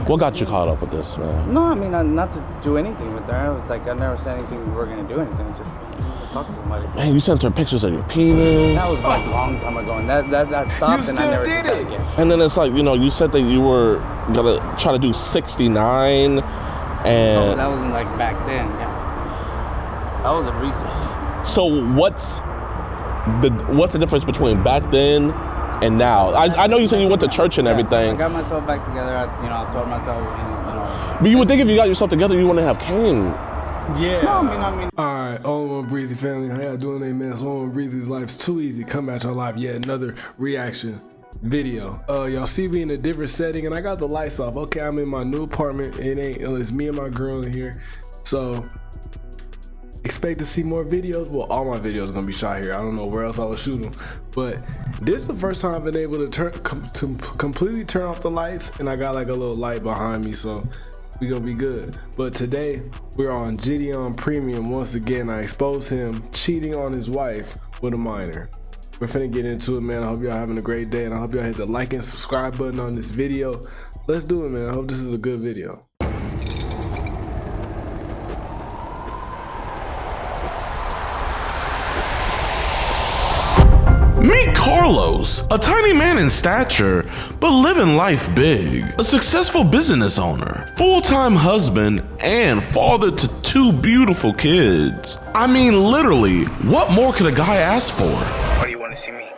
What got you caught up with this, man? No, I mean, not to do anything with her. It's like I never said anything we were gonna do anything. Just to talk to somebody. Man, you sent her pictures of your penis. That was like a long time ago, and that stopped, and I never did that again. And then it's like, you know, you said that you were gonna try to do 69, and that wasn't like back then. Yeah, that wasn't recent. So what's the difference between back then and now? I know you said you went to church and everything. I got myself back together. I told myself, But you would think if you got yourself together, you wouldn't have came. Yeah. No, I mean. Alright, all 1Breezy family, how y'all doing? Amen. It's 1BreezyLife. Life's too easy. Come at y'all live. Yet another reaction video. Y'all see me in a different setting, and I got the lights off. Okay, I'm in my new apartment. It's me and my girl in here. So expect to see more videos. Well, all my videos are gonna be shot here. I don't know where else I would shoot them, but this is the first time I've been able to completely turn off the lights, and I got like a little light behind me, so we gonna be good. But today we're on Gideon Premium once again. I exposed him cheating on his wife with a minor. We're finna get into it, man. I hope y'all having a great day, and I hope y'all hit the like and subscribe button on this video. Let's do it, man. I hope this is a good video. Meet Carlos, a tiny man in stature, but living life big. A successful business owner, full-time husband, and father to 2 beautiful kids. I mean, literally, what more could a guy ask for? Why do you want to see me?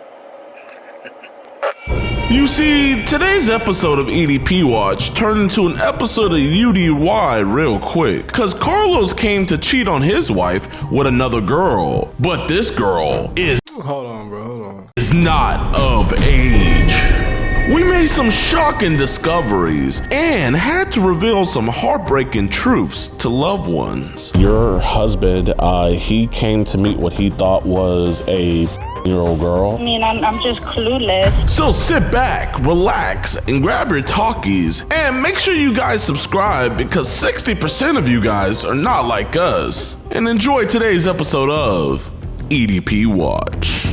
You see, today's episode of EDP Watch turned into an episode of UDY real quick, cause Carlos came to cheat on his wife with another girl. But this girl is not of age. We made some shocking discoveries and had to reveal some heartbreaking truths to loved ones. Your husband, he came to meet what he thought was a year-old girl. I mean, I'm just clueless. So sit back, relax, and grab your talkies, and make sure you guys subscribe because 60% of you guys are not like us. And enjoy today's episode of EDP Watch.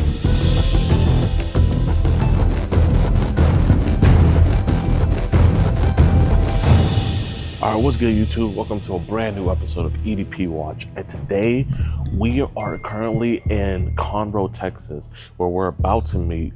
Alright, what's good, YouTube? Welcome to a brand new episode of EDP Watch. And today we are currently in Conroe, Texas, where we're about to meet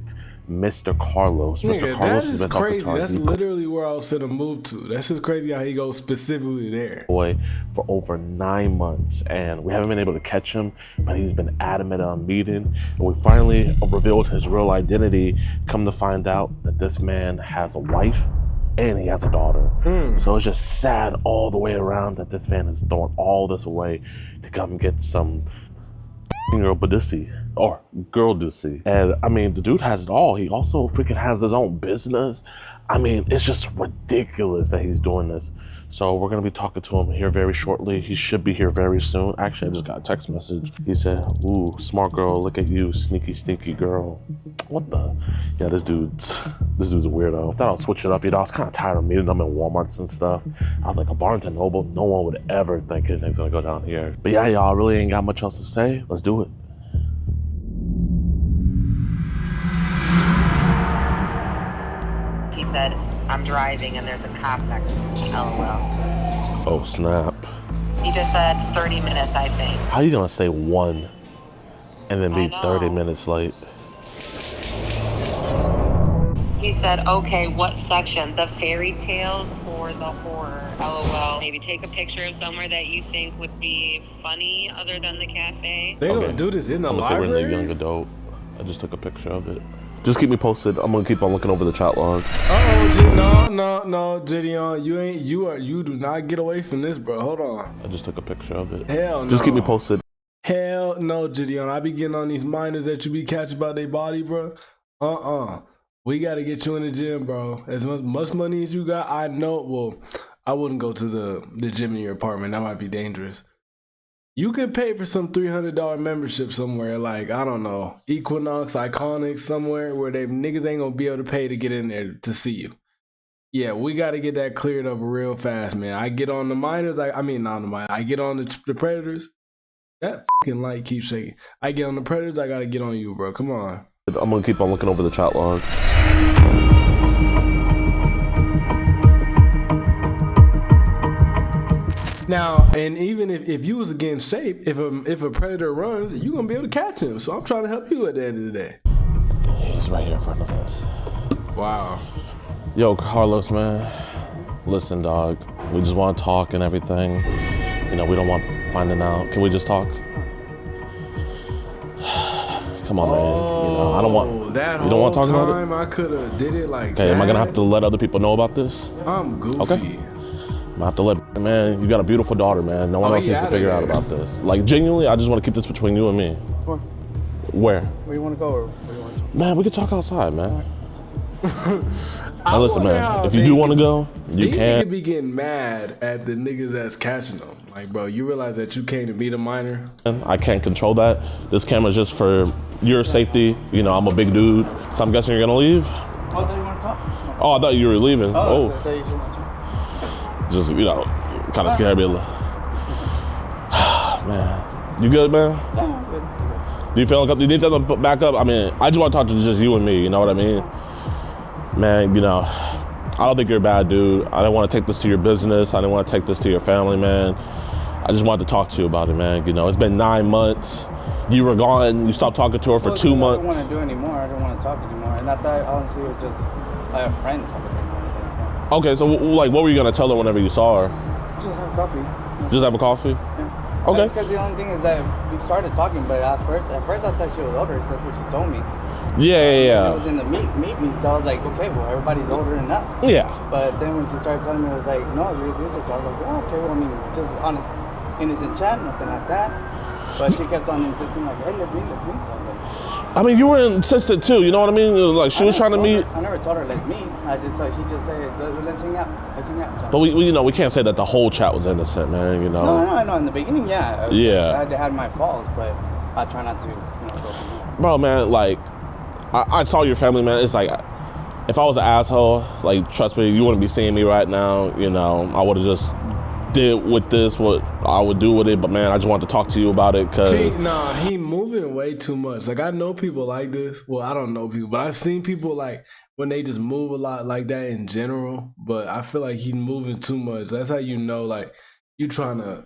Mr. Carlos. Nigga, that is crazy. That's literally where I was finna move to. That's just crazy how he goes specifically there. Boy, for over 9 months, and we haven't been able to catch him, but he's been adamant on meeting. And we finally revealed his real identity. Come to find out that this man has a wife and he has a daughter. So it's just sad all the way around that this man has thrown all this away to come get some girl badussy or girl dussy. And I mean, the dude has it all. He also freaking has his own business. I mean, it's just ridiculous that he's doing this. So we're gonna be talking to him here very shortly. He should be here very soon. Actually, I just got a text message. He said, "Ooh, smart girl, look at you, sneaky, sneaky girl." What the? Yeah, this dude's a weirdo. I thought I'll switch it up. You know, I was kind of tired of meeting them in Walmarts and stuff. I was like, a Barnes and Noble, no one would ever think anything's gonna go down here. But yeah, y'all, really ain't got much else to say. Let's do it. He said, "I'm driving and there's a cop next to me, LOL." Oh, snap. He just said 30 minutes, I think. How you gonna say 1 and then be 30 minutes late? He said, "Okay, what section? The fairy tales or the horror? LOL. Maybe take a picture of somewhere that you think would be funny other than the cafe." They gonna do this in the library? We're in the young adult. I just took a picture of it. Just keep me posted. I'm gonna keep on looking over the chat log. No, Gideon, you do not get away from this, bro. Hold on. I just took a picture of it. Hell no. Just keep me posted. Hell no, Gideon. I be getting on these minors that you be catching about their body, bro. We gotta get you in the gym, bro. As much money as you got, I know. Well, I wouldn't go to the gym in your apartment. That might be dangerous. You can pay for some $300 membership somewhere, like, I don't know, Equinox, Iconic, somewhere where they niggas ain't gonna be able to pay to get in there to see you. Yeah, we got to get that cleared up real fast, man. I get on the minors, I mean, not on the minors, I get on the predators. That fucking light keeps shaking. I get on the predators, I got to get on you, bro. Come on. I'm going to keep on looking over the chat log. Now, and even if you was against shape, if a predator runs, you gonna be able to catch him. So I'm trying to help you at the end of the day. He's right here in front of us. Wow. Yo, Carlos, man. Listen, dog. We just want to talk and everything. You know, we don't want finding out. Can we just talk? Come on, man. You know, I don't want. That you don't want to talk about it? time I could have did it like Okay, that. am I gonna have to let other people know about this? I'm goofy. Okay. I'm gonna have to let, man, you got a beautiful daughter, man. No one else needs to figure out about this. Like, genuinely, I just want to keep this between you and me. Where? Where you want to go, or where you want to? Man, we can talk outside, man. I Now listen, wonder man, how if you do want to go, you these can. niggas be getting mad at the niggas that's catching them. Like, bro, you realize that you came to meet a minor? I can't control that. This camera's just for your safety. You know, I'm a big dude, so I'm guessing you're gonna leave. Oh, I thought you want to talk. Oh, I thought you were leaving. I Oh, thought you should want to talk. just, you know, kind of scared me a little. Man, you good, man? Yeah, I'm good. Do you feel like you need something to put back up? I mean, I just want to talk to just you and me. You know what I mean? Man, you know, I don't think you're a bad dude. I didn't want to take this to your business. I didn't want to take this to your family, man. I just wanted to talk to you about it, man. You know, it's been 9 months. You were gone. You stopped talking to her for 2 months. I don't want to do anymore. I don't want to talk anymore. And I thought, honestly, it was just like a friend type of thing or anything like that. Okay, so like, what were you gonna tell her whenever you saw her? Just have coffee. Just have a coffee? Yeah. Okay. Because the only thing is that we started talking, but at first I thought she was older. That's what she told me. Yeah. It was in the meet me, so I was like, okay, well, everybody's older enough. Yeah. But then when she started telling me, it was like, no, you're this age. I was like, oh, okay, well, I mean, just honest, innocent chat, nothing like that. But she kept on insisting, like, hey, let's meet. So I was like, I mean, you were insistent too. You know what I mean? Like, she was trying to meet. I never told her let's meet. She just said, let's hang out. So, But we, you know, we can't say that the whole chat was innocent, man. You know. No, I know. In the beginning, yeah. Yeah. I had my faults, but I try not to, go from there. Bro, man, like, I saw your family, man. It's like, if I was an asshole, like, trust me, you wouldn't be seeing me right now. You know, I would have just did with this what I would do with it. But man, I just wanted to talk to you about it because. See, nah, he moving way too much. Like, I know people like this. Well, I don't know people, but I've seen people like when they just move a lot like that in general. But I feel like he's moving too much. That's how you know, like, you trying to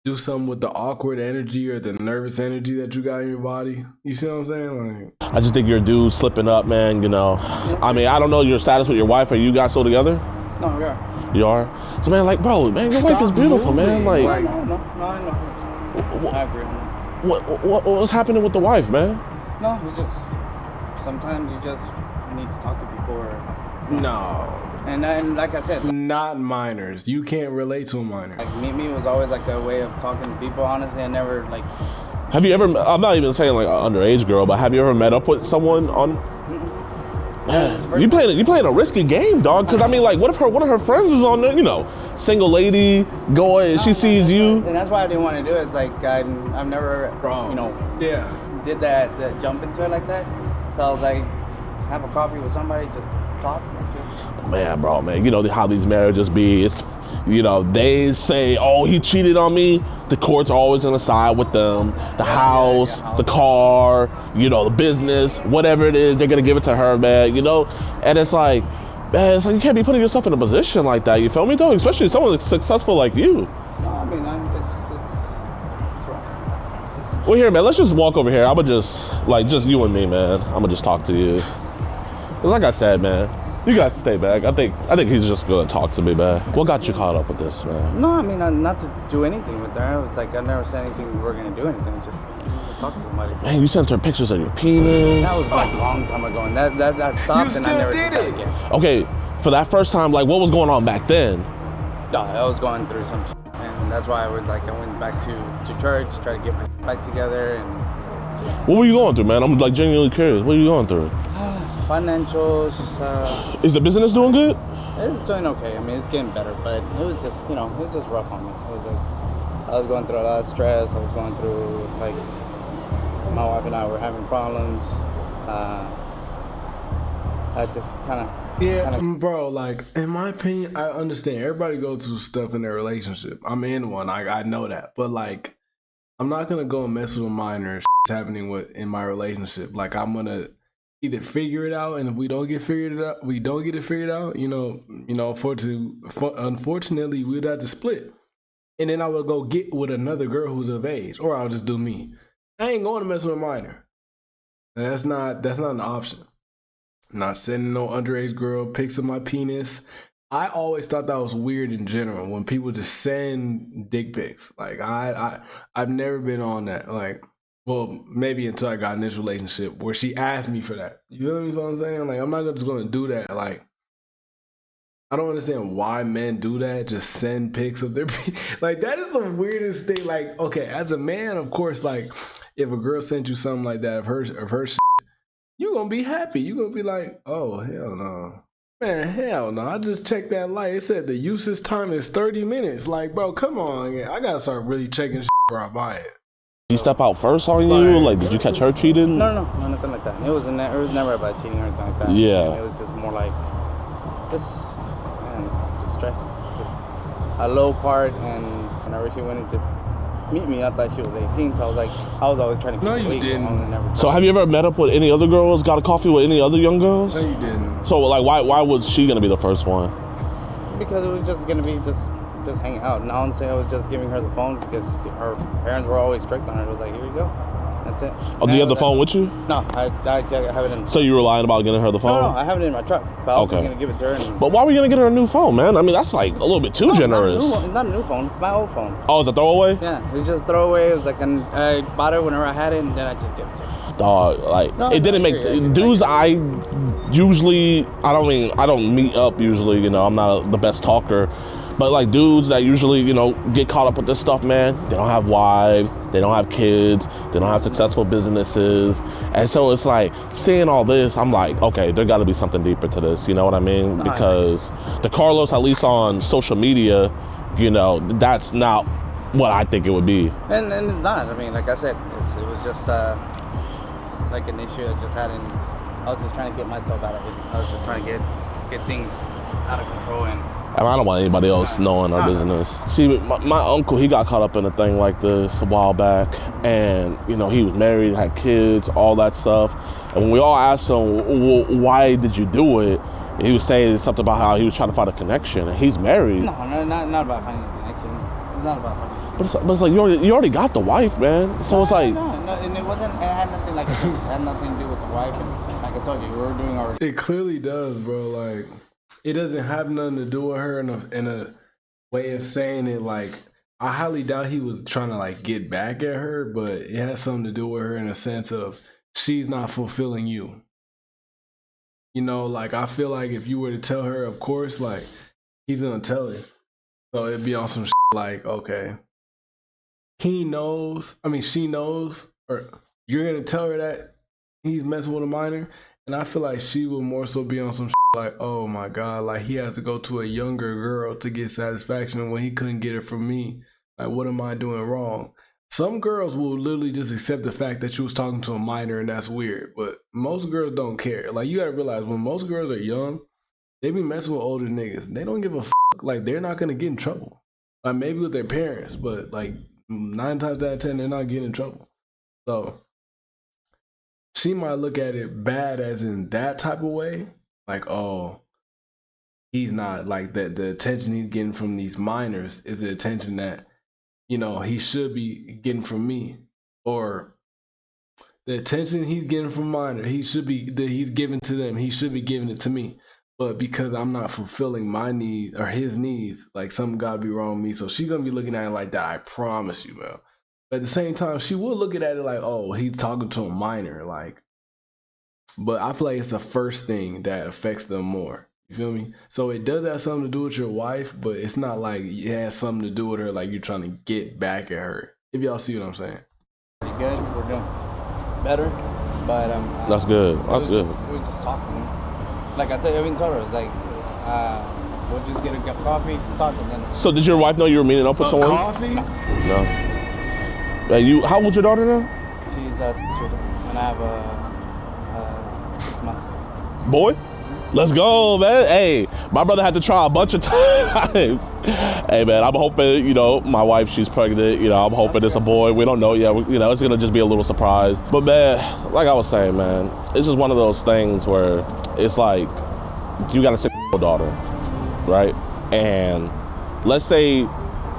do something with the awkward energy or the nervous energy that you got in your body. You see what I'm saying? Like, I just think you're a dude slipping up, man. You know, I mean, I don't know your status with your wife. Are you guys still together? No, we are. You are? So man, like, bro, man, your wife is beautiful, man. Like, No, I know. I agree on that. what's happening with the wife, man? No, it's just sometimes you just need to talk to people or. no. And like I said, Not minors. You can't relate to a minor. like meet me was always like a way of talking to people. Honestly, I never like. Have you ever? I'm not even saying like an underage girl, but have you ever met up with someone on? Man, you playing a risky game, dog. Because I mean, like, what if one of her friends is on there? You know, single lady going, and she sees you. And that's why I didn't want to do it. It's like I've never, Yeah. did that jump into it like that. So I was like, have a coffee with somebody, just talk. That's it. Man, you know how these marriages be. It's, you know, they say, oh, he cheated on me. The courts are always gonna side with them. The house, the car, you know, the business, whatever it is, they're gonna give it to her, man. You know, and it's like, man, it's like you can't be putting yourself in a position like that. You feel me, though? Especially someone that's successful like you. No, I mean, it's rough. Well, here, man, let's just walk over here. I'ma just you and me, man. I'ma just talk to you. 'Cause like I said, man, you got to stay back. I think he's just gonna talk to me, man. What got you caught up with this, man? No, I mean, not to do anything with her. It was like I never said anything we were gonna do anything. Just to talk to somebody. Man, you sent her pictures of your penis. That was like a long time ago, and that stopped, and I never did that again. Okay, for that first time, like, what was going on back then? No, I was going through some shit, and that's why I went back to church, try to get my life together, and just What were you going through, man? I'm like genuinely curious. What are you going through? financials. Is the business doing good? It's doing okay. I mean, it's getting better, but it was just, it was just rough on me. It was like I was going through a lot of stress. I was going through, like, my wife and I were having problems. I just kind of. Bro, like, in my opinion, I understand everybody goes through stuff in their relationship. I'm in one, I know that, but like, I'm not gonna go and mess with a minor. Happening in my relationship. Like, I'm gonna either figure it out, and if we don't get it figured out. Unfortunately, we'd have to split. and then I would go get with another girl who's of age, or I'll just do me. I ain't going to mess with a minor. And that's not an option. I'm not sending no underage girl pics of my penis. I always thought that was weird in general when people just send dick pics. Like I've never been on that. Like, well, maybe until I got in this relationship where she asked me for that. You know what I'm saying? Like, I'm not just gonna do that. Like, I don't understand why men do that. Just send pics of their like, that is the weirdest thing. Like, okay, as a man, of course, like if a girl sent you something like that of her shit, you're gonna be happy. You're gonna be like, oh hell no. Man, hell no. I just checked that light. It said the usage time is 30 minutes. Like, bro, come on. I gotta start really checking shit before I buy it. Did you step out first on you? Like, did you catch her cheating? No, nothing like that. It was never about cheating or anything like that. Yeah. It was just more like, just stress. Just a low part, and whenever she went into meet me, I thought she was 18, so I was always trying to keep No, you didn't. So have you ever met up with any other girls, got a coffee with any other young girls? No, you didn't. So like, why was she gonna be the first one? Because it was just gonna be just hanging out. And I wouldn't say I was just giving her the phone because her parents were always strict on her. It was like, here you go. That's it. Oh, do you have the phone with you? No, I have it in. So you were lying about getting her the phone? No, I have it in my truck. But I was just gonna give it to her. And but why were you gonna get her a new phone, man? I mean, that's like a little bit too generous. Not a new phone, my old phone. Oh, it's a throwaway? Yeah, it was just throwaway. It was like I bought it whenever I had it, and then I just gave it to her. Dog, like it didn't make sense. Dudes, I don't meet up usually. You know, I'm not the best talker. But like dudes that usually, you know, get caught up with this stuff, man, they don't have wives, they don't have kids, they don't have successful businesses. And so it's like, seeing all this, I'm like, okay, there gotta be something deeper to this, you know what I mean? Because the Carlos, at least on social media, you know, that's not what I think it would be. And it's not. I mean, like I said, it was just like an issue I just had, and I was just trying to get myself out of it. I was just trying to get things out of control, and I don't want anybody else knowing our business. See, my uncle, he got caught up in a thing like this a while back, and you know, he was married, had kids, all that stuff. And when we all asked him, well, why did you do it? He was saying something about how he was trying to find a connection, and he's married. No, not about finding a connection. It's not about finding a connection. But it's like you already got the wife, man. So it's like no, and it had nothing like it had nothing to do with the wife, and like I told you, we were doing our. It clearly does, bro. Like, it doesn't have nothing to do with her in a way of saying it. Like, I highly doubt he was trying to like get back at her, but it has something to do with her in a sense of she's not fulfilling you. You know, like, I feel like if you were to tell her, of course, like, he's gonna tell her. So it'd be on some shit like, okay, she knows, or you're gonna tell her that he's messing with a minor, and I feel like she would more so be on some shit like, oh my God, like he has to go to a younger girl to get satisfaction when he couldn't get it from me. Like, what am I doing wrong? Some girls will literally just accept the fact that you was talking to a minor, and that's weird. But most girls don't care. Like, you gotta realize, when most girls are young, they be messing with older niggas. They don't give a fuck. Like, they're not gonna get in trouble. Like, maybe with their parents, but like 9 times out of 10, they're not getting in trouble. So she might look at it bad as in that type of way. Like, oh, he's not like that. The attention he's getting from these minors is the attention that, you know, he should be getting from me. Or the attention he's getting from minor, he's giving to them, he should be giving it to me. But because I'm not fulfilling my needs or his needs, like, something gotta be wrong with me. So she's gonna be looking at it like that, I promise you, man. But at the same time, she will look at it like, oh, he's talking to a minor, like. But I feel like it's the first thing that affects them more. You feel me? So it does have something to do with your wife, but it's not like it has something to do with her, like you're trying to get back at her. If y'all see what I'm saying. Pretty good. We're doing better, but that's good. That's good. We just talking. Like I even told her, it's like we'll just get a cup of coffee, just talk, and then. So did your wife know you were meeting up with someone? Coffee? No. How old's your daughter now? She's 6 years old, and I have 6 months. Boy, let's go, man. Hey, my brother had to try a bunch of times. Hey, man, I'm hoping, you know, my wife, she's pregnant. You know, I'm hoping it's a boy. We don't know yet. You know, it's going to just be a little surprise. But, man, like I was saying, man, it's just one of those things where it's like you got a 6-year-old daughter, right? And let's say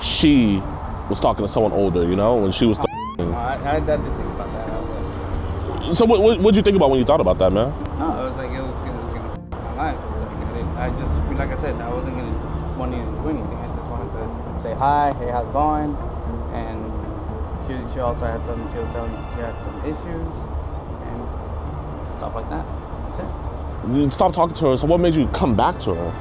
she was talking to someone older, you know, when she was. I did think about that. So what'd you think about when you thought about that, man? No, it was like it was gonna f my life. It was like, I just, like I said, I wasn't gonna want to do anything. I just wanted to say hi, hey, how's it going? And she also had some. She was telling me she had some issues and stuff like that. That's it. You stopped talking to her. So what made you come back to her?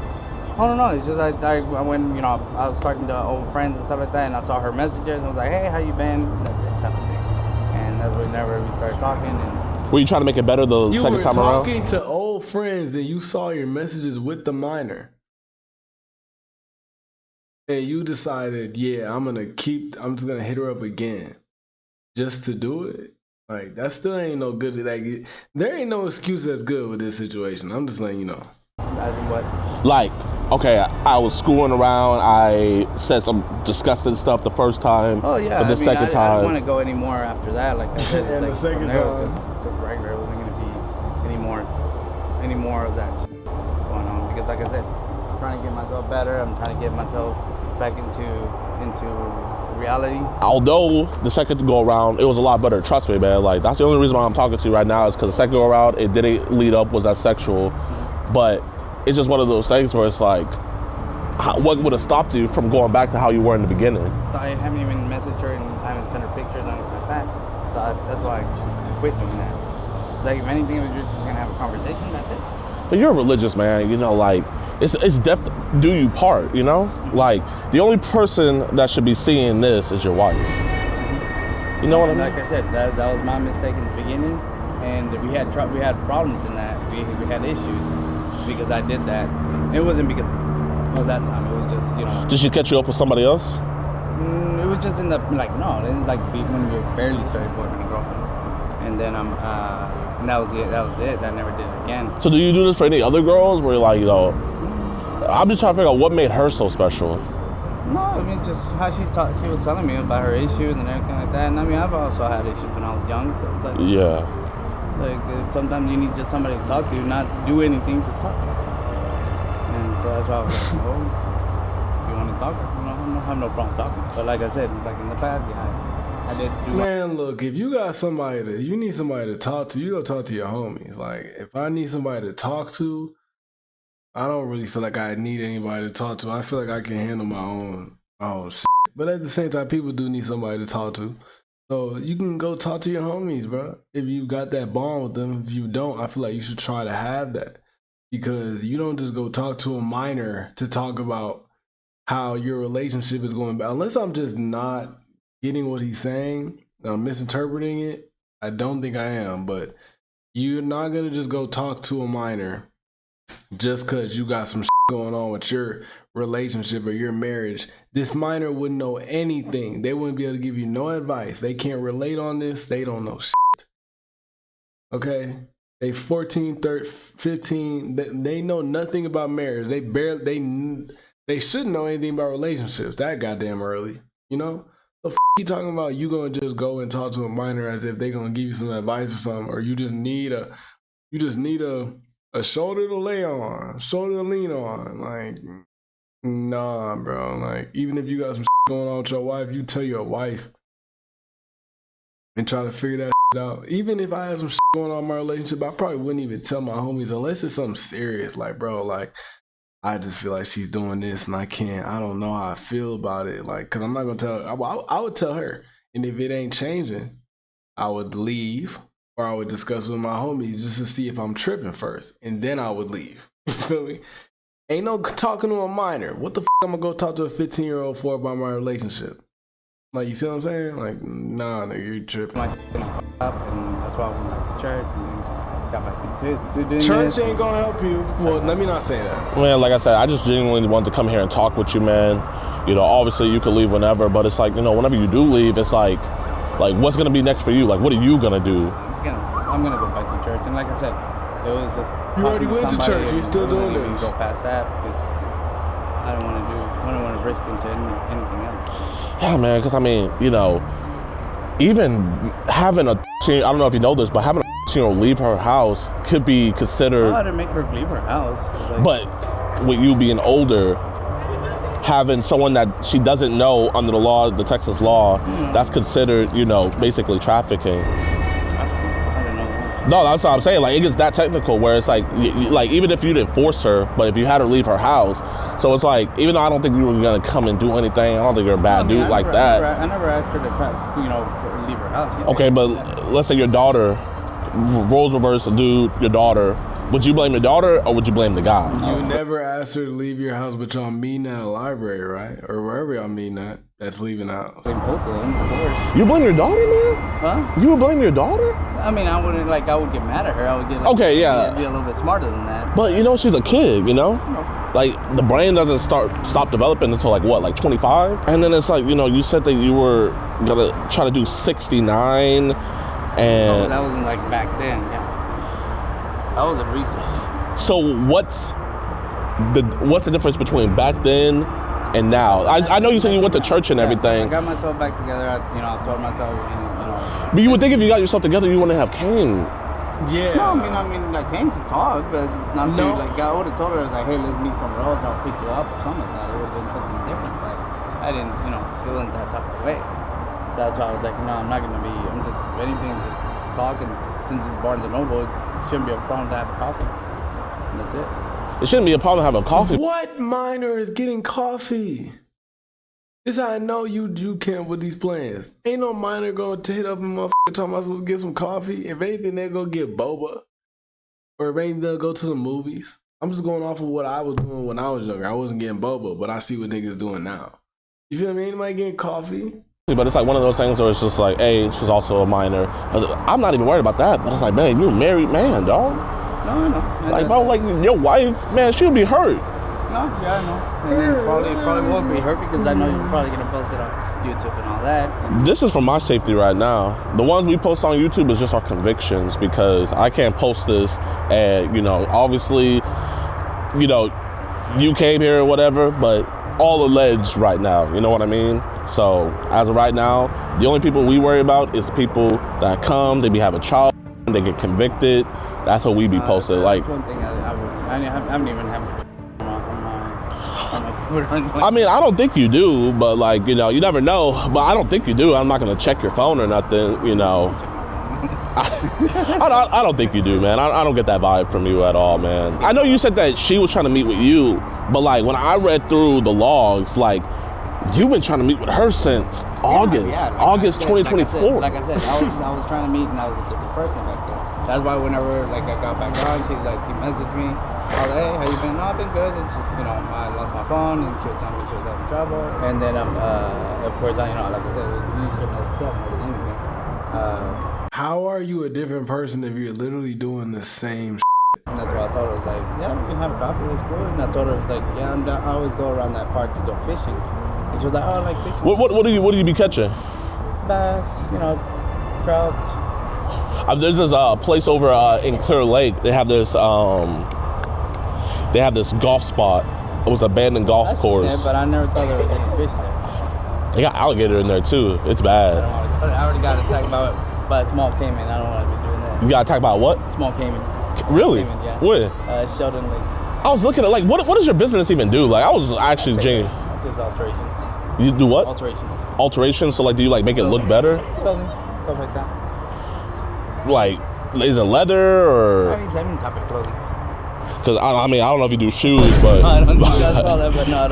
Oh no, it's just I when I was talking to old friends and stuff like that, and I saw her messages and I was like, hey, how you been? That's it, type of thing. And that's whenever we started talking. And were you trying to make it better the second time around? You were talking to old friends and you saw your messages with the minor. And you decided, yeah, I'm just gonna hit her up again. Just to do it? Like, that still ain't no good. Like, there ain't no excuse that's good with this situation. I'm just letting you know. as in what? Like, okay, I was screwing around. I said some disgusting stuff the first time. Oh yeah, but the second time, I didn't want to go any more after that. Like I said, And like the second there, it was time. just regular. It wasn't gonna be any more of that shit going on, because like I said, I'm trying to get myself better. I'm trying to get myself back into reality. Although the second go around, it was a lot better. Trust me, man. Like, that's the only reason why I'm talking to you right now is because the second go around, it didn't lead up, was that sexual. But it's just one of those things where it's like, what would have stopped you from going back to how you were in the beginning? I haven't even messaged her and I haven't sent her pictures or anything like that. So that's why I quit doing that. Like, if anything, we're just gonna have a conversation. That's it. But you're a religious man, you know, like, it's do you part, you know? Like, the only person that should be seeing this is your wife. You know what I mean? Like I said, that was my mistake in the beginning, and we had problems in that. We had issues because I did that. It wasn't because of that time. It was just, you know. Did she catch you up with somebody else? It was just in the, like, no, it was like when we barely started boyfriend and girlfriend. And then and that was it. I never did it again. So do you do this for any other girls where you're like, you know, I'm just trying to figure out what made her so special. No, I mean, just how she was telling me about her issues and everything like that. And I mean, I've also had issues when I was young, so it's like, yeah. Like, sometimes you need just somebody to talk to, not do anything, just talk. And so that's why I was like, oh, you want to talk? You know, I have no problem talking. But like I said, like in the past, yeah, I did do. Man, look, if you got you need somebody to talk to, you go talk to your homies. Like, if I need somebody to talk to, I don't really feel like I need anybody to talk to. I feel like I can handle my own shit. But at the same time, people do need somebody to talk to. So you can go talk to your homies, bro. If you got that bond with them. If you don't, I feel like you should try to have that. Because you don't just go talk to a minor to talk about how your relationship is going back. Unless I'm just not getting what he's saying, I'm misinterpreting it. I don't think I am. But you're not going to just go talk to a minor just because you got some shit going on with your relationship or your marriage. This minor wouldn't know anything. They wouldn't be able to give you no advice. They can't relate on this. They don't know shit. Okay? They 14, 13, 15. They know nothing about marriage. They shouldn't know anything about relationships that goddamn early. You know? So you talking about you gonna just go and talk to a minor as if they gonna give you some advice or something, or you just need a shoulder to lay on, shoulder to lean on. Like, nah, bro. Like, even if you got some going on with your wife, you tell your wife and try to figure that out. Even if I had some going on in my relationship, I probably wouldn't even tell my homies unless it's something serious. Like, bro, like, I just feel like she's doing this and I don't know how I feel about it. Like, cause I'm not gonna tell her. I would tell her. And if it ain't changing, I would leave. Or I would discuss with my homies just to see if I'm tripping first. And then I would leave. You feel me? Ain't no talking to a minor. What the I'm gonna go talk to a 15-year-old for about my relationship? Like, you see what I'm saying? Like, nah, nigga, you're tripping. My up, and that's why I went back to church and then got back to doing Church this. ain't gonna help you. Well, let me not say that. Man, like I said, I just genuinely wanted to come here and talk with you, man. You know, obviously you could leave whenever, but it's like, you know, whenever you do leave, it's like what's gonna be next for you? Like, what are you gonna do? I'm gonna go back to church, and like I said, it was just you already went to church. You're still doing this. Go past that because I don't want to risk into anything else. Yeah, man. Because I mean, you know, even having I don't know if you know this, but having leave her house could be considered. How to make her leave her house? Like, but with you being older, having someone that she doesn't know under the law, the Texas law, that's considered, you know, basically trafficking. I don't know. No, that's what I'm saying. Like, it gets that technical where it's like, like even if you didn't force her, but if you had her leave her house, so it's like, even though I don't think you were gonna come and do anything, I don't think you're a bad dude like that. I never asked her to, you know, leave her house. Okay, but let's say your daughter, roles reverse, dude, your daughter. Would you blame the daughter or would you blame the guy? You never asked her to leave your house, but y'all meeting at a library, right? Or wherever y'all meeting at, that's leaving the house. Both of them, of course. You blame your daughter, man? Huh? You would blame your daughter? I mean, I wouldn't, like, I would get mad at her. I would get, like, okay, yeah. Be a little bit smarter than that. But, you know, she's a kid, you know? Like, the brain doesn't stop developing until, like, what, like 25? And then it's like, you know, you said that you were gonna try to do 69, and... Oh, that wasn't, like, back then, yeah. That wasn't recent. So what's the difference between back then and now? I know you said you went to church and everything. I got myself back together. I told myself, you know. But you would think if you got yourself together, you wouldn't have Cain. Yeah. No, I mean, like, came to talk, but not to, like, I would have told her, like, hey, let's meet somewhere else. I'll pick you up or something like that. It would have been something different, but I didn't, you know, feel in that type of way. That's why I was like, no, I'm not going to be, I'm just, anything, just talk, and since it's Barnes & Noble, it shouldn't be a problem to have a coffee. And that's it. It shouldn't be a problem having coffee. What minor is getting coffee? This how I know you can't with these plans. Ain't no minor going to hit up and motherfucker talking about supposed to get some coffee. If anything, they'll go get boba. Or if anything, they'll go to the movies. I'm just going off of what I was doing when I was younger. I wasn't getting boba, but I see what niggas doing now. You feel me? Anybody getting coffee? But it's like one of those things where it's just like, hey, she's also a minor. I'm not even worried about that. But it's like, man, you're a married man, dog. No, I know. Like, bro, like your wife, man, she'll be hurt. No, yeah, I know. And then probably won't be hurt because I know you're probably gonna post it on YouTube and all that. This is for my safety right now. The ones we post on YouTube is just our convictions because I can't post this and, you know, obviously, you know, you came here or whatever, but all alleged right now, you know what I mean? So as of right now, the only people we worry about is people that come, they be having child, they get convicted. That's what we be posted. Like, that's one thing I haven't even had on my Twitter. I mean, I don't think you do, but like, you know, you never know. But I don't think you do. I'm not gonna check your phone or nothing, you know. I don't think you do, man. I don't get that vibe from you at all, man. I know you said that she was trying to meet with you, but like when I read through the logs, like you've been trying to meet with her since August 2024. Like I said, I was trying to meet and I was a different person back then. That's why whenever like I got back on, she messaged me. I was like, hey, how you been? No, I've been good. It's just, you know, I lost my phone and she was telling me she was having trouble. And then of course, you know, like I said, it was me shit myself more than anything. How are you a different person if you're literally doing the same And that's what I told her. I was like, yeah, we can have a coffee, that's cool. And I told her, like, yeah, I always go around that park to go fishing. And she was like, oh, I like fishing. What do you be catching? Bass, you know, trout. There's this place over in Clear Lake. They have this golf spot. It was an abandoned golf course. Yeah, but I never thought there was any fish there. They got alligator in there too. It's bad. I already got attacked by a small caiman. I don't want to be doing that. You got attacked by what? Small caiman. Really? Caiman, yeah. Where? Sheldon Lake. I was looking at like what does your business even do? Like I was actually genuine. Just alterations. You do what? Alterations. Alterations. So like, do you like make it look better? Clothing, stuff like that. Like, is it leather or? I mean type of clothing. Cause I mean I don't know if you do shoes, but I don't do that's all that, but no,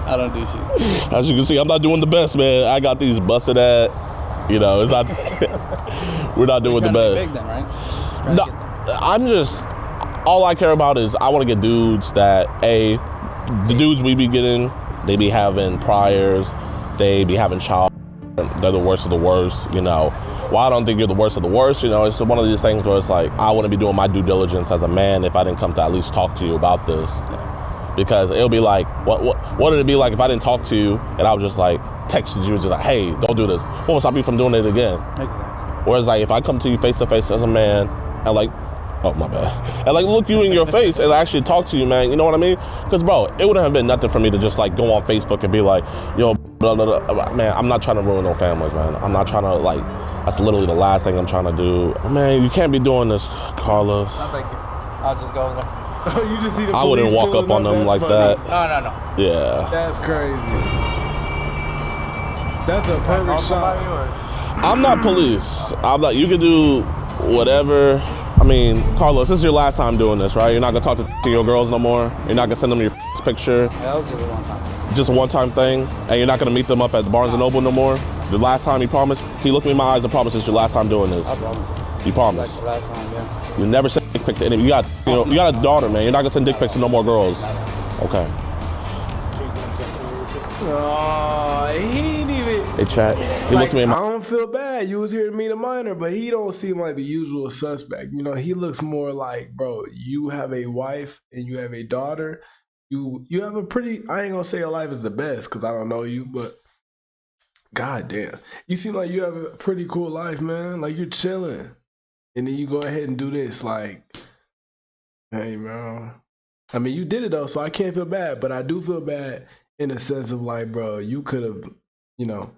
I don't do shoes. As you can see, I'm not doing the best, man. I got these busted at. You know, it's not. We're not doing the best. Big then, right? No, I'm just. All I care about is I want to get dudes that the dudes we be getting, they be having priors, they be having child. They're the worst of the worst, you know. Well, I don't think you're the worst of the worst, you know. It's one of these things where it's like I want to be doing my due diligence as a man if I didn't come to at least talk to you about this, because it'll be like, what would it be like if I didn't talk to you and I was just like texted you just like, hey, don't do this. What will stop you from doing it again? Exactly. Whereas like if I come to you face to face as a man and like, oh my bad, and like look you in your face and actually talk to you, man, you know what I mean? Because bro, it wouldn't have been nothing for me to just like go on Facebook and be like, yo, blah, blah, blah. Man, I'm not trying to ruin no families, man. I'm not trying to like, that's literally the last thing I'm trying to do. Man, you can't be doing this, Carlos. No, thank you. I'll just go over there. Oh, you just see the I wouldn't police walk up on pulling them like That's that. funny. No. Yeah. That's crazy. That's a perfect shot. I'm not police. I'm not. You can do whatever. I mean, Carlos, this is your last time doing this, right? You're not gonna talk to your girls no more. You're not gonna send them your picture. That was just a one time. Just a one-time thing, and you're not gonna meet them up at Barnes and Noble no more. The last time you promised, he looked me in my eyes and promised it's your last time doing this. I promise. You promise. Like the last time, yeah. You never send dick pics to any. You got a daughter, man. You're not gonna send dick pics to no more girls. Okay. Oh, he ain't even. Hey, chat. He looked me in I my. don't feel bad. You was here to meet a minor, but he don't seem like the usual suspect. You know, he looks more like, bro, you have a wife and you have a daughter. You have a pretty. I ain't gonna say your life is the best because I don't know you, but god damn, you seem like you have a pretty cool life, man. Like you're chilling, and then you go ahead and do this. Like, hey, bro. I mean, you did it though, so I can't feel bad, but I do feel bad in a sense of like, bro, you could have, you know,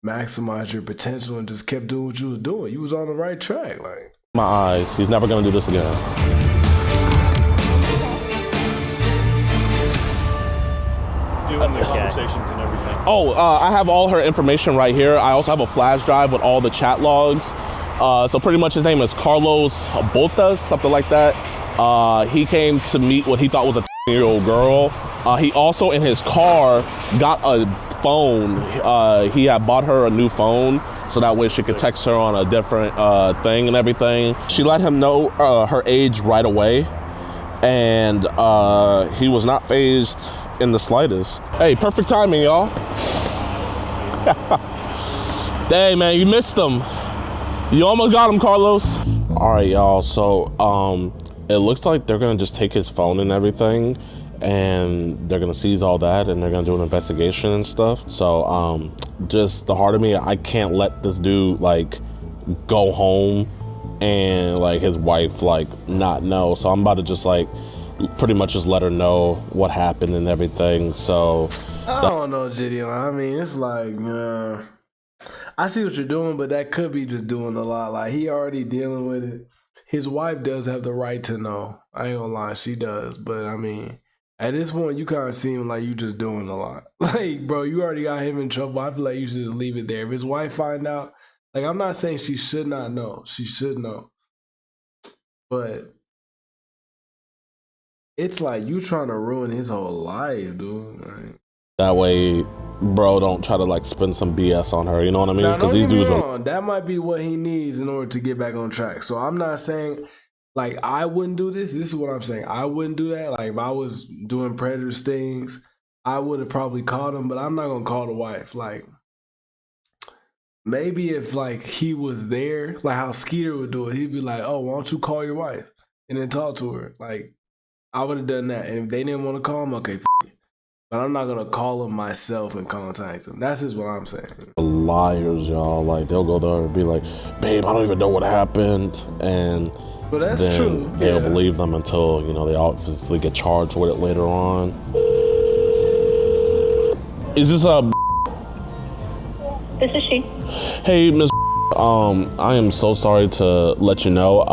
maximized your potential and just kept doing what you was doing. You was on the right track, like. My eyes. He's never gonna do this again. Doing the conversations and everything. Oh, I have all her information right here. I also have a flash drive with all the chat logs. So pretty much his name is Carlos Botas, something like that. He came to meet what he thought was a 10-year-old girl. He also in his car got a phone. He had bought her a new phone so that way she could text her on a different thing and everything. She let him know her age right away, and he was not fazed in the slightest. Hey, perfect timing, y'all. Dang, man, you missed him. You almost got him, Carlos. All right, y'all, so it looks like they're gonna just take his phone and everything, and they're gonna seize all that, and they're gonna do an investigation and stuff. So just the heart of me, I can't let this dude like go home and like his wife like not know. So I'm about to just like pretty much just let her know what happened and everything. So I don't know, Gideon. I mean, it's like, I see what you're doing, but that could be just doing a lot. Like, he already dealing with it. His wife does have the right to know. I ain't gonna lie, she does. But, I mean, at this point, you kind of seem like you just doing a lot. Like, bro, you already got him in trouble. I feel like you should just leave it there. If his wife find out, like, I'm not saying she should not know. She should know. But it's like you trying to ruin his whole life, dude. Like, that way, bro, don't try to like spin some BS on her. You know what I mean? now, don't these get me dudes are. wrong. That might be what he needs in order to get back on track. So I'm not saying like I wouldn't do this. This is what I'm saying. I wouldn't do that. Like if I was doing predator stings, I would have probably called him, but I'm not gonna call the wife. Like maybe if like he was there, like how Skeeter would do it, he'd be like, "Oh, why don't you call your wife and then talk to her?" Like I would have done that. And if they didn't want to call him, okay, it. But I'm not gonna call him myself and contact him. That's just what I'm saying. Liars, y'all. Like they'll go there and be like, "Babe, I don't even know what happened," and but that's then true. they'll believe them until they obviously get charged with it later on. Is this a? This is she. Hey, Miss. I am so sorry to let you know.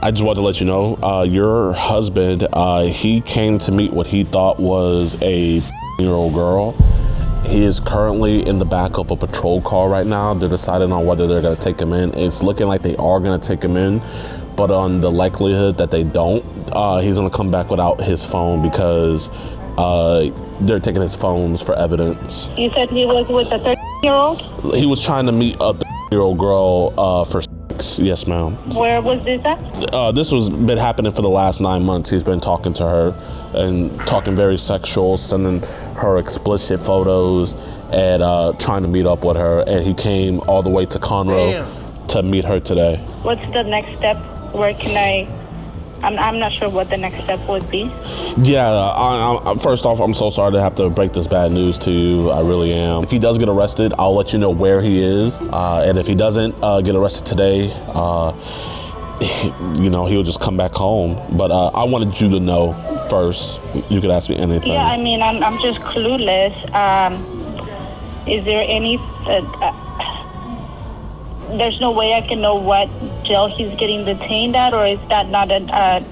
I just wanted to let you know, your husband, he came to meet what he thought was a 10-year-old girl. He is currently in the back of a patrol car right now. They're deciding on whether they're gonna take him in. It's looking like they are gonna take him in, but on the likelihood that they don't, he's gonna come back without his phone because they're taking his phones for evidence. You said he was with a 13-year-old? He was trying to meet a 13-year-old girl for sex. Yes, ma'am. Where was this at? This was been happening for the last 9 months. He's been talking to her and talking very sexual, sending her explicit photos and trying to meet up with her. And he came all the way to Conroe to meet her today. What's the next step? Where can I'm not sure what the next step would be. Yeah, I first off, I'm so sorry to have to break this bad news to you. I really am. If he does get arrested, I'll let you know where he is. And if he doesn't get arrested today, he'll just come back home. But I wanted you to know first. You could ask me anything. Yeah, I mean, I'm just clueless. Is there any... there's no way I can know what jail he's getting detained at, or is that not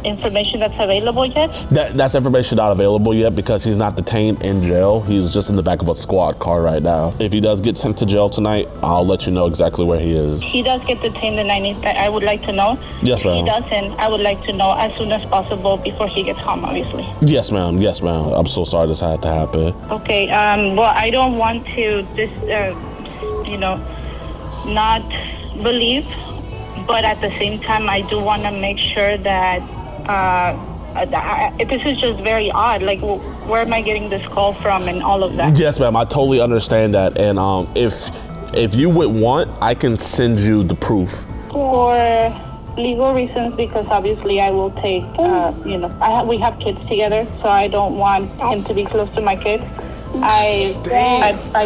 information that's available yet? That's information not available yet because he's not detained in jail. He's just in the back of a squad car right now. If he does get sent to jail tonight, I'll let you know exactly where he is. He does get detained, and I would like to know. Yes, ma'am. If he doesn't, I would like to know as soon as possible before he gets home, obviously. Yes, ma'am. Yes, ma'am. I'm so sorry this had to happen. Okay. Well, I don't want to not believe, but at the same time, I do want to make sure that this is just very odd. Like, where am I getting this call from and all of that? Yes, ma'am. I totally understand that. And if you would want, I can send you the proof. For legal reasons, because obviously I will take, we have kids together, so I don't want him to be close to my kids. I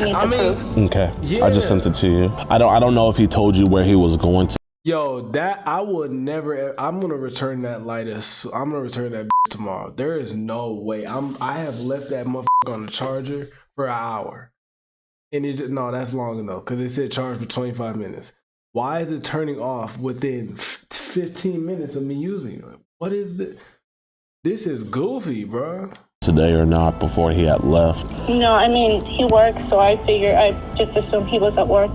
need the proof. Okay. Yeah. I just sent it to you. I don't know if he told you where he was going to. Yo, that I would never. I'm gonna return that I'm gonna return that tomorrow. There is no way. I have left that motherfucker on the charger for an hour, and no, that's long enough because it said charge for 25 minutes. Why is it turning off within 15 minutes of me using it? What is this? This is goofy, bro. Today or not before he had left. No, I mean, he works, so I just assumed he was at work.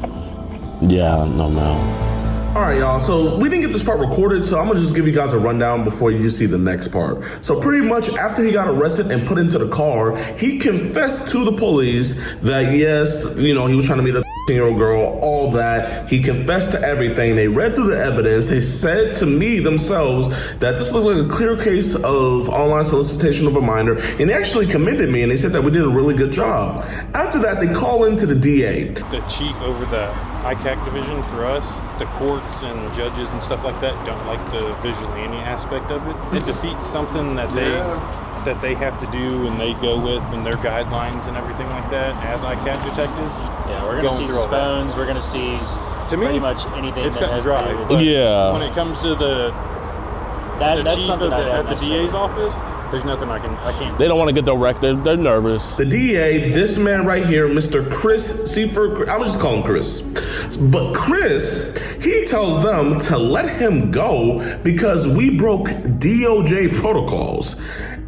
Yeah, no, ma'am. All right, y'all, so we didn't get this part recorded, so I'm gonna just give you guys a rundown before you see the next part. So pretty much after he got arrested and put into the car, he confessed to the police that yes, he was trying to meet a 16-year-old girl, all that. He confessed to everything. They read through the evidence. They said to me themselves that this looked like a clear case of online solicitation of a minor, and they actually commended me, and they said that we did a really good job. After that, they call into the DA. The chief over the ICAC division for us, the courts and judges and stuff like that don't like the vigilante aspect of it. It defeats something that they have to do and they go with and their guidelines and everything like that as ICAC detectives. Yeah, we're gonna seize his phones. We're gonna seize pretty much anything it's that has to do with it. Yeah. When it comes to the chief at the DA's office, there's nothing I can't. They don't want to get directed. They're nervous. The DA, this man right here, Mr. Chris Seifert, I would just call him Chris. But Chris, he tells them to let him go because we broke DOJ protocols.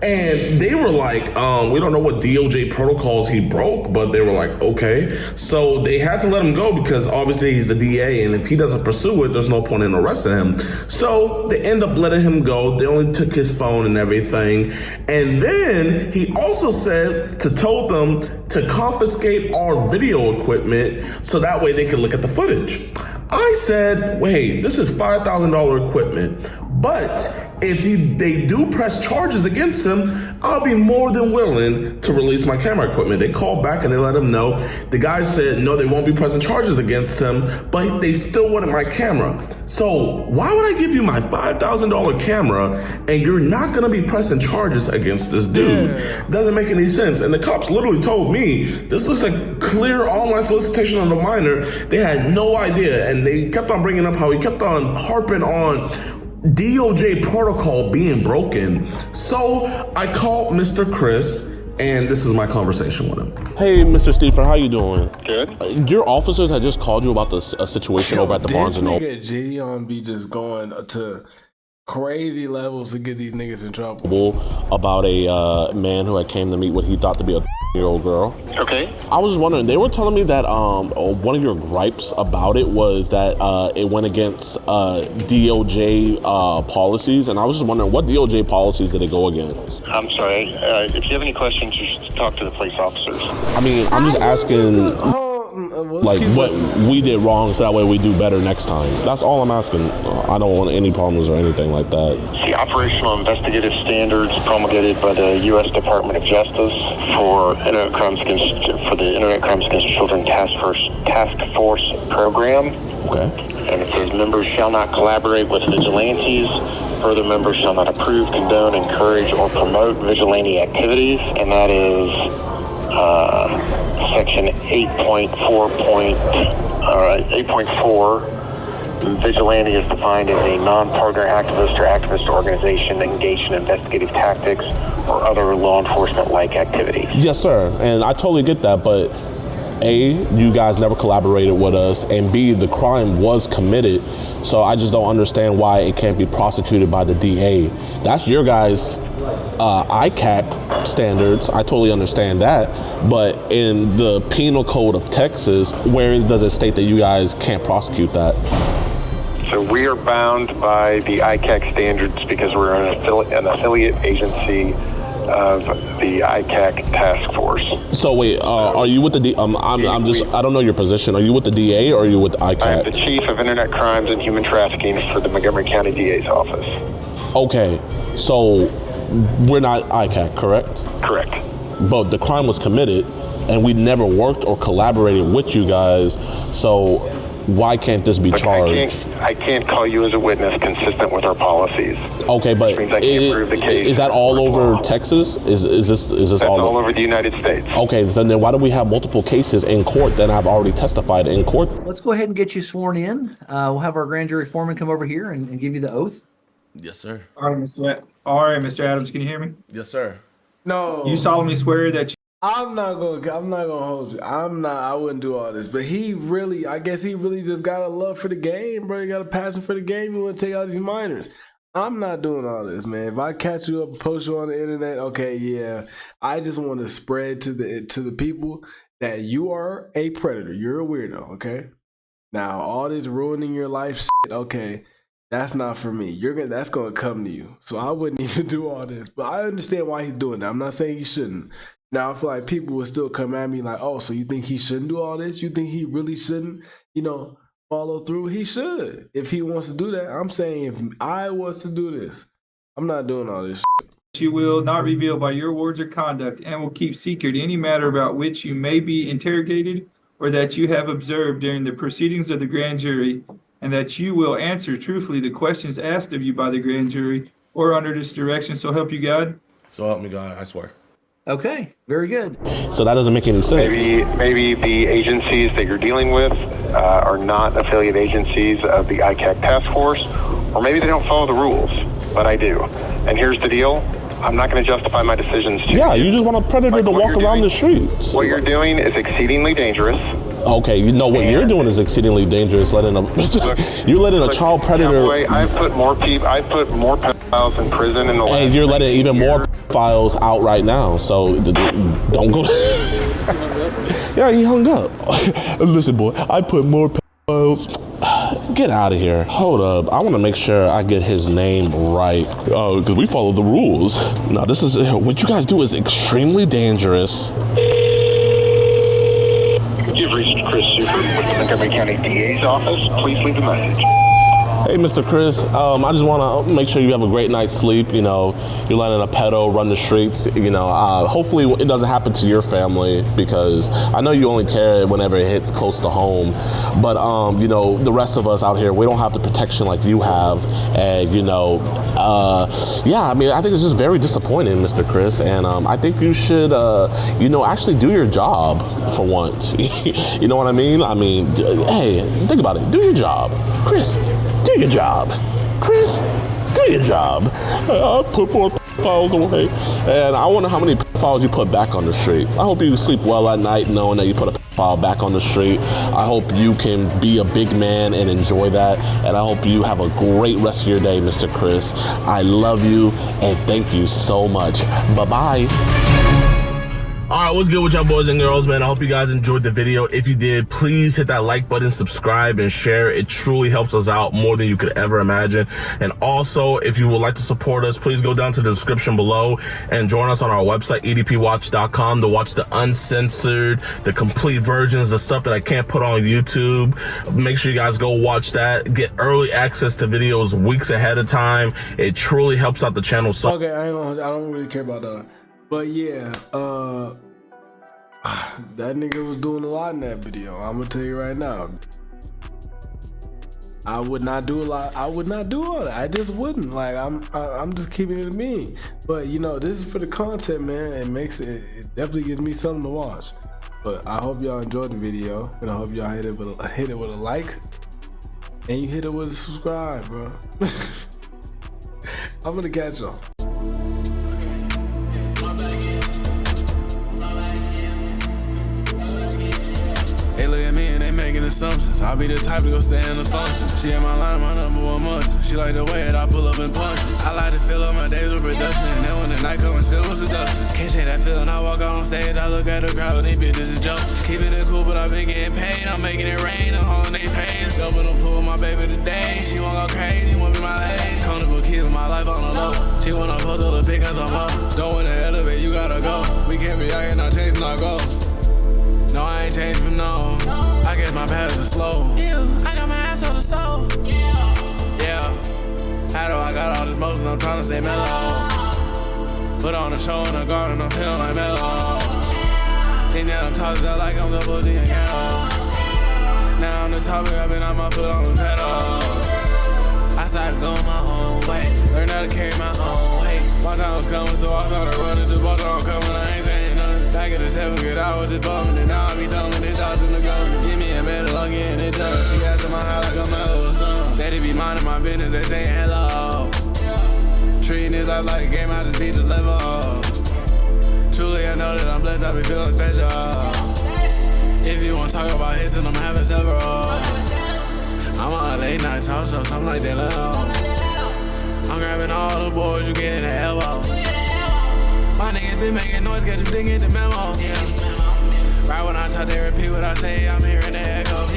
And they were like, we don't know what DOJ protocols he broke, but they were like, okay. So they had to let him go because obviously he's the DA, and if he doesn't pursue it, there's no point in arresting him. So they end up letting him go. They only took his phone and everything. And then he also told them to confiscate our video equipment so that way they could look at the footage. I said, wait, this is $5,000 equipment, but if they do press charges against him, I'll be more than willing to release my camera equipment. They called back and they let him know. The guy said, no, they won't be pressing charges against him, but they still wanted my camera. So why would I give you my $5,000 camera and you're not gonna be pressing charges against this dude? Doesn't make any sense. And the cops literally told me, this looks like clear online solicitation of a minor. They had no idea. And they kept on bringing up how he kept on harping on DOJ protocol being broken. So I called Mr. Chris, and this is my conversation with him. Hey, Mr. Steefer, how you doing? Good. Your officers had just called you about this situation over at the Barnes & Noble. JD be just going to crazy levels to get these niggas in trouble. About a man who had came to meet what he thought to be a 16-year-old girl. Okay. I was just wondering, they were telling me that one of your gripes about it was that it went against DOJ policies, and I was just wondering, what DOJ policies did it go against? I'm sorry. If you have any questions, you should talk to the police officers. I mean, I'm just asking, like, what we did wrong so that way we do better next time. That's all I'm asking. I don't want any problems or anything like that. The operational investigative standards promulgated by the U.S. Department of Justice for the Internet Crimes Against Children Task Force program. Okay. And it says members shall not collaborate with vigilantes. Further, members shall not approve, condone, encourage, or promote vigilante activities. And that is section 8.4. Vigilante is defined as a non-partner activist or activist organization engaged in investigative tactics or other law enforcement-like activities. Yes, sir. And I totally get that, but A, you guys never collaborated with us, and B, the crime was committed. So I just don't understand why it can't be prosecuted by the DA. That's your guys' ICAC standards. I totally understand that. But in the penal code of Texas, where does it state that you guys can't prosecute that? So we are bound by the ICAC standards because we're an affiliate agency of the ICAC task force. So wait, are you with the I don't know your position. Are you with the DA or are you with the ICAC? I'm the chief of internet crimes and human trafficking for the Montgomery County DA's office. Okay, so we're not ICAC, correct? Correct. But the crime was committed and we never worked or collaborated with you guys, so why can't this be charged? I can't call you as a witness consistent with our policies. Okay, but means I can't prove the case. Is that all over Texas? Is this That's all over the United States? Okay, then why do we have multiple cases in court that I've already testified in court? Let's go ahead and get you sworn in. We'll have our grand jury foreman come over here and give you the oath. Yes, sir. All right, Mr. Adams, can you hear me? Yes, sir. No. You solemnly swear that you I'm not gonna hold you. I wouldn't do all this. But I guess he really just got a love for the game, bro. He got a passion for the game. He want to take out these minors. I'm not doing all this, man. If I catch you up and post you on the internet, okay, yeah. I just want to spread to the people that you are a predator. You're a weirdo, okay? Now, all this ruining your life shit, okay, that's not for me. That's gonna come to you. So I wouldn't even do all this. But I understand why he's doing that. I'm not saying he shouldn't. Now, I feel like people will still come at me like, oh, so you think he shouldn't do all this? You think he really shouldn't, follow through? He should. If he wants to do that, I'm saying if I was to do this, I'm not doing all this shit. You will not reveal by your words or conduct and will keep secret any matter about which you may be interrogated or that you have observed during the proceedings of the grand jury, and that you will answer truthfully the questions asked of you by the grand jury or under this direction. So help you God? So help me God, I swear. Okay, very good. So that doesn't make any sense. Maybe the agencies that you're dealing with are not affiliate agencies of the ICAC task force, or maybe they don't follow the rules, but I do. And here's the deal. I'm not going to justify my decisions to you. Yeah, you just want a predator to walk around the streets. What you're doing is exceedingly dangerous. Okay, what you're doing is exceedingly dangerous. You're letting a child predator. I've put more pedophiles in prison in the last. And you're letting even more files out right now. So don't go. Yeah, he hung up. Listen, boy, I put more pedophiles. Get out of here. Hold up. I want to make sure I get his name right. Because we follow the rules. Now, what you guys do is extremely dangerous. You've reached Chris Super with the Montgomery County DA's office. Please leave a message. Hey, Mr. Chris, I just want to make sure you have a great night's sleep. You're letting a pedo run the streets. Hopefully it doesn't happen to your family, because I know you only care whenever it hits close to home. But, the rest of us out here, we don't have the protection like you have. And, I think it's just very disappointing, Mr. Chris. And I think you should, actually do your job for once. You know what I mean? Hey, think about it. Do your job. Chris, do your job. Chris, do your job. I'll put more files away. And I wonder how many files you put back on the street. I hope you sleep well at night knowing that you put a file back on the street. I hope you can be a big man and enjoy that. And I hope you have a great rest of your day, Mr. Chris. I love you and thank you so much. Bye-bye. All right, what's good with y'all boys and girls, man? I hope you guys enjoyed the video. If you did, please hit that like button, subscribe, and share. It truly helps us out more than you could ever imagine. And also, if you would like to support us, please go down to the description below and join us on our website, edpwatch.com, to watch the uncensored, the complete versions, the stuff that I can't put on YouTube. Make sure you guys go watch that. Get early access to videos weeks ahead of time. It truly helps out the channel. So okay, I don't really care about that. But yeah, that nigga was doing a lot in that video. I'm gonna tell you right now. I would not do a lot. I would not do all that. I just wouldn't. Like I'm just keeping it to me. But this is for the content, man. It definitely gives me something to watch. But I hope y'all enjoyed the video, and I hope y'all hit it with a like, and you hit it with a subscribe, bro. I'm gonna catch y'all. assumptions. I'll be the type to go stay in the function. She in my line, my number one munch. She like the way that I pull up and punch. I like to fill up my days with production, and then when the night comes, filled with seduction. Can't shake that feeling. I walk out on stage, I look at the crowd, and these bitches is joke. Keeping it cool, but I've been getting paid. I'm making it rain, I'm hauling they pains. Jumping the pool with my baby today. She won't go crazy, won't be my lady. Comfortable kid with my life on the low. She wanna post all the pic and some more. Don't wanna elevate, you gotta go. We can't be out here not chasing our goals. No, I ain't changed from no. I guess my paths are slow. Yeah, I got my ass on the soul. Yeah. How do I got all this motion? I'm trying to stay mellow. Put on a show in the garden, I'm feeling like mellow. Think that I'm tossed out like I'm the boozy and yellow. Now on the topic, I've been on my foot on the pedal. I started going my own way. Learned how to carry my own weight. My time was coming, so I started running. The ball don't coming, I ain't saying nothing. Back in the 7th grade, I was just bumming, and now I be thumbing it out in the gun. Give me a medal, I'm getting it done. She asking my high like a mellow or something. Daddy be minding my business, they saying hello. Treating this life like a game, I just beat the level. Truly, I know that I'm blessed, I be feeling special. If you wanna talk about hits, then I'm having several. I'm on a late night talk show, something like that low. I'm grabbing all the boys, you get in the elbow. My niggas been making noise, get you thinking the memo. Right when I talk, they repeat what I say, I'm hearing the echo.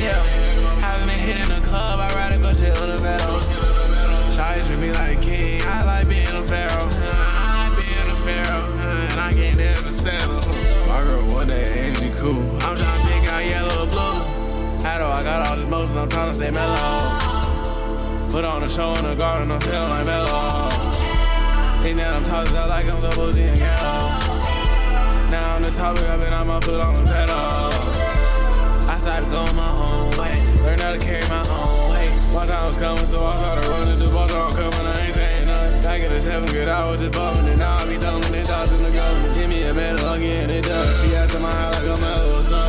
Haven't been hitting the club, I'd rather go chill on the meadow. Shawty treat me like a king, I like being a pharaoh. I like being a pharaoh, and I can't never settle. My girl one day ain't she cool. I'm trying to pick out yellow or blue. How do I got all this motion, I'm trying to stay mellow. Put on a show in the garden, I'm feeling like mellow. Think that I'm tossed out like I'm the boozy and yellow. Now on the topic, I've been on my foot on the pedal. I started going my own way. Learned how to carry my own weight. My time was coming, so I started running. The ball don't coming, I ain't saying nothing. Back in the 7th grade, I was just bumming, and now I be thumbing it out in the gun. Give me a medal, I'm getting it done. She asking my high like a mellow or something.